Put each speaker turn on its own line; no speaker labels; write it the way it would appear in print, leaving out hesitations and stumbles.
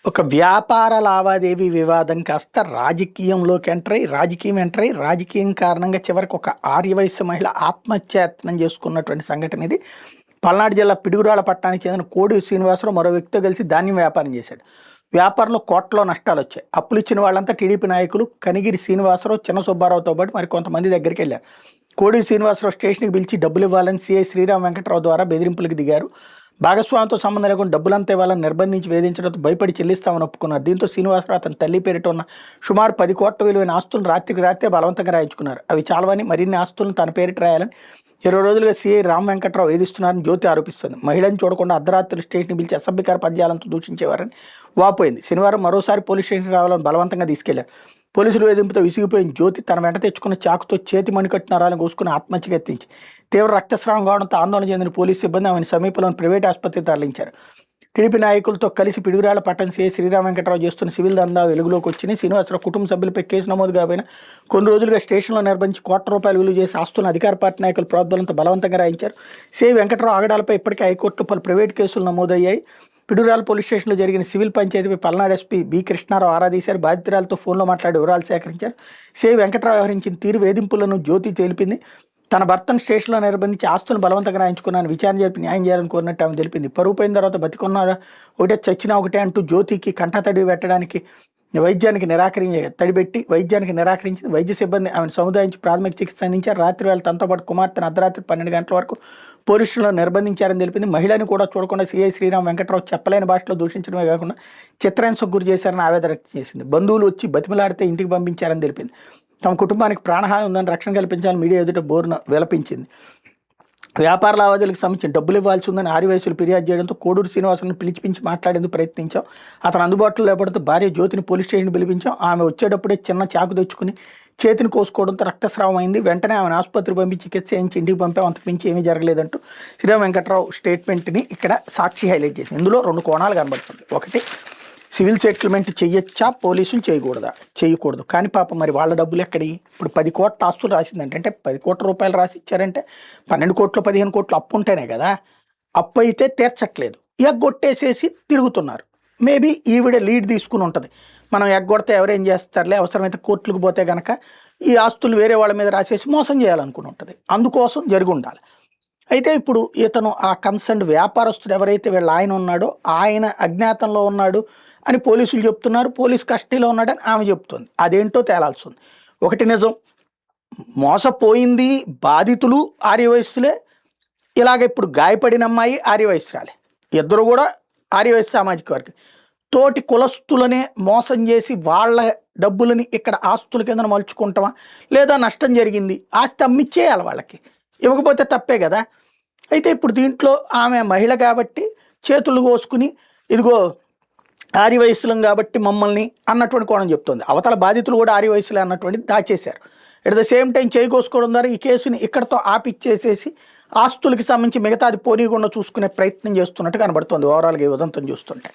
ఒక వ్యాపార లావాదేవీ వివాదం కాస్త రాజకీయం ఎంటర్ అయ్యి రాజకీయం కారణంగా చివరికి ఒక ఆర్యవయస్సు మహిళ ఆత్మహత్యాయత్నం చేసుకున్నటువంటి సంఘటన ఇది. పల్నాడు జిల్లా పిడుగురాళ్ల పట్టణానికి చెందిన కోడి శ్రీనివాసరావు మరో వ్యక్తితో కలిసి ధాన్యం వ్యాపారం చేశాడు. వ్యాపారంలో కోట్లలో నష్టాలు వచ్చాయి. అప్పులు ఇచ్చిన వాళ్ళంతా టీడీపీ నాయకులు కనిగిరి శ్రీనివాసరావు, చిన్న సుబ్బారావుతో పాటు మరి కొంతమంది దగ్గరికి వెళ్ళారు. కోడి శ్రీనివాసరావు స్టేషన్కి పిలిచి డబ్బులు ఇవ్వాలని సిఐ శ్రీరామ్ వెంకటరావు ద్వారా బెదిరింపులకు దిగారు. భాగస్వామితో సంబంధం లేకుండా డబ్బులంతా ఇవ్వాలని నిర్బంధించి వేధించడంతో భయపడి చెల్లిస్తామని ఒప్పుకున్నారు. దీంతో శ్రీనివాసరావు అతని తల్లి పేరిట ఉన్న సుమారు 10 కోట్ల విలువైన ఆస్తులను రాత్రికి రాత్రే బలవంతంగా రాయించుకున్నారు. అవి చాలవని మరిన్ని ఆస్తులను తన పేరిట రాయాలని 20 రోజులుగా సిఐ రామ్ వెంకటరావు వేధిస్తున్నారని జ్యోతి ఆరోపిస్తుంది. మహిళను చూడకుండా అర్ధరాత్రులు స్టేషన్కి పిలిచి అసభ్యకర పద్యాలంతో దూషించేవారని వాపోయింది. శనివారం మరోసారి పోలీస్ స్టేషన్కి రావాలని బలవంతంగా తీసుకెళ్లారు. పోలీసులు వేధింపుతో విసిగిపోయిన జ్యోతి తన వెంట తెచ్చుకున్న చాకుతో చేతి మణికట్టు నరాలను కోసుకుని ఆత్మహత్యకు యత్నించి తీవ్ర రక్తస్రావం కావడంతో ఆందోళన చెందిన పోలీసు సిబ్బంది ఆమెను సమీపంలోని ప్రైవేట్ ఆసుపత్రికి తరలించారు. టీడీపీ నాయకులతో కలిసి పిడుగురాళ్ల పట్టణ సిఐ శ్రీరామ్ వెంకటరావు చేస్తున్న సివిల్ దందా వెలుగులోకి వచ్చినాయి. శ్రీనివాసరావు కుటుంబ సభ్యులపై కేసు నమోదు కాబోయిన కొన్ని రోజులుగా స్టేషన్లో నిర్బంధించి ₹1,00,00,000 విలువ చేసి ఆస్తులను అధికార పార్టీ నాయకుల ప్రోద్బలంతో బలవంతంగా రాయించారు. సిఐ వెంకటరావు ఆగడాలపై ఇప్పటికే హైకోర్టులో పలు ప్రైవేట్ కేసులు నమోదయ్యాయి. పిడుగురాల పోలీస్ స్టేషన్లో జరిగిన సివిల్ పంచాయతీపై పల్నాడు ఎస్పీ బి కృష్ణారావు ఆరాధీశారు. బాధితురాలతో ఫోన్లో మాట్లాడి వివరాలు సేకరించారు. సిఐ వెంకటరావు వ్యవహరించిన తీరు వేధింపులను జ్యోతి తెలిపింది. తన భర్తను స్టేషన్లో నిర్బంధించి ఆస్తులను బలవంతంగా రాయించుకున్నాను, విచారణ జరిపి న్యాయం చేయాలని కోరినట్టు ఆమె తెలిపింది. పరువు పోయిన తర్వాత బతికున్న ఒకటే చచ్చినా ఒకటే అంటూ జ్యోతికి కంటతడి పెట్టడానికి వైద్యానికి నిరాకరించింది. వైద్య సిబ్బంది ఆమెను సముదాయించి ప్రాథమిక చికిత్స అందించారు. రాత్రి వేళ తనతో పాటు కుమార్తెను అర్ధరాత్రి 12 గంటల వరకు పోలీసులను నిర్బంధించారని తెలిపింది. మహిళని కూడా చూడకుండా సిఐ శ్రీరామ్ వెంకటరావు చెప్పలేని భాషలో దూషించడమే కాకుండా చిత్రహింసకు గురి చేశారని ఆవేదన వ్యక్తం చేసింది. బంధువులు వచ్చి బతిమలాడితే ఇంటికి పంపించారని తెలిపింది. తమ కుటుంబానికి ప్రాణహాని ఉందని రక్షణ కల్పించాలని మీడియా ఎదుట బోరున విలపించింది. వ్యాపార లావాదేవీలకు సంబంధించిన డబ్బులు ఇవ్వాల్సి ఉందని ఆర్యవయసులు ఫిర్యాదు చేయడంతో కోడూరు శ్రీనివాసరావును పిలిపించి మాట్లాడేందుకు ప్రయత్నించాం. అతను అందుబాటులో లేకపోతే భార్య జ్యోతిని పోలీస్ స్టేషన్కి పిలిపించాం. ఆమె వచ్చేటప్పుడే చిన్న చాకు తెచ్చుకుని చేతిని కోసుకోవడంతో రక్తస్రావం అయింది. వెంటనే ఆమెను ఆసుపత్రికి పంపించి చికిత్స చేయించి ఇంటికి పంపాం. అంతకు మించి ఏమీ జరగలేదంటూ శ్రీరామ్ వెంకటరావు స్టేట్మెంట్ని ఇక్కడ సాక్షి హైలైట్ చేసింది. ఇందులో 2 కోణాలు కనబడుతుంది. ఒకటి, సివిల్ సెటిల్మెంట్ చేయొచ్చా, పోలీసులు చేయకూడదు. కానీ పాపం మరి వాళ్ళ డబ్బులు ఎక్కడి? ఇప్పుడు 10 కోట్ల ఆస్తులు రాసిందంటే, అంటే 10 కోట్ల రూపాయలు రాసి ఇచ్చారంటే 12 కోట్లు 15 కోట్లు అప్పు ఉంటేనే కదా. అప్పు అయితే తీర్చట్లేదు, ఎగ్గొట్టేసేసి తిరుగుతున్నారు. మేబీ ఈవిడ లీడ్ తీసుకుని ఉంటుంది. మనం ఎగ్గొడితే ఎవరేం చేస్తారులే, అవసరమైతే కోర్టులకు పోతే కనుక ఈ ఆస్తులు వేరే వాళ్ళ మీద రాసేసి మోసం చేయాలనుకుని ఉంటుంది. అందుకోసం జరిగి ఉండాలి. అయితే ఇప్పుడు ఇతను ఆ కన్సర్న్ వ్యాపారస్తుడు ఎవరైతే వీళ్ళ ఆయన ఉన్నాడో ఆయన అజ్ఞాతంలో ఉన్నాడు అని పోలీసులు చెప్తున్నారు. పోలీస్ కస్టడీలో ఉన్నాడని ఆమె చెప్తుంది. అదేంటో తేలాల్సి ఉంది. ఒకటి నిజం, మోసపోయింది బాధితులు ఆర్యవయస్సులే, ఇలాగ ఇప్పుడు గాయపడిన అమ్మాయి ఆర్యవయస్సురాలే. ఇద్దరు కూడా ఆర్యవయస్సు సామాజిక వర్గం. తోటి కులస్తులనే మోసం చేసి వాళ్ళ డబ్బులని ఇక్కడ ఆస్తుల కింద మలుచుకుంటామా, లేదా నష్టం జరిగింది ఆస్తి అమ్మిచ్చేయాలి వాళ్ళకి, ఇవ్వకపోతే తప్పే కదా. అయితే ఇప్పుడు దీంట్లో ఆమె మహిళ కాబట్టి చేతులు కోసుకుని ఇదిగో ఆర్యవయస్సులం కాబట్టి మమ్మల్ని అన్నటువంటి కోణం చెప్తుంది. అవతల బాధితులు కూడా ఆర్యవయస్సులే అన్నటువంటిది దాచేశారు. ఎట్ ద సేమ్ టైం చేయి కోసుకోవడం ద్వారా ఈ కేసుని ఇక్కడతో ఆపిచ్చేసేసి ఆస్తులకి సంబంధించి మిగతాది పోనీకుండా చూసుకునే ప్రయత్నం చేస్తున్నట్టు కనబడుతుంది ఓవరాల్గా ఈ ఉదంతం చూస్తుంటే.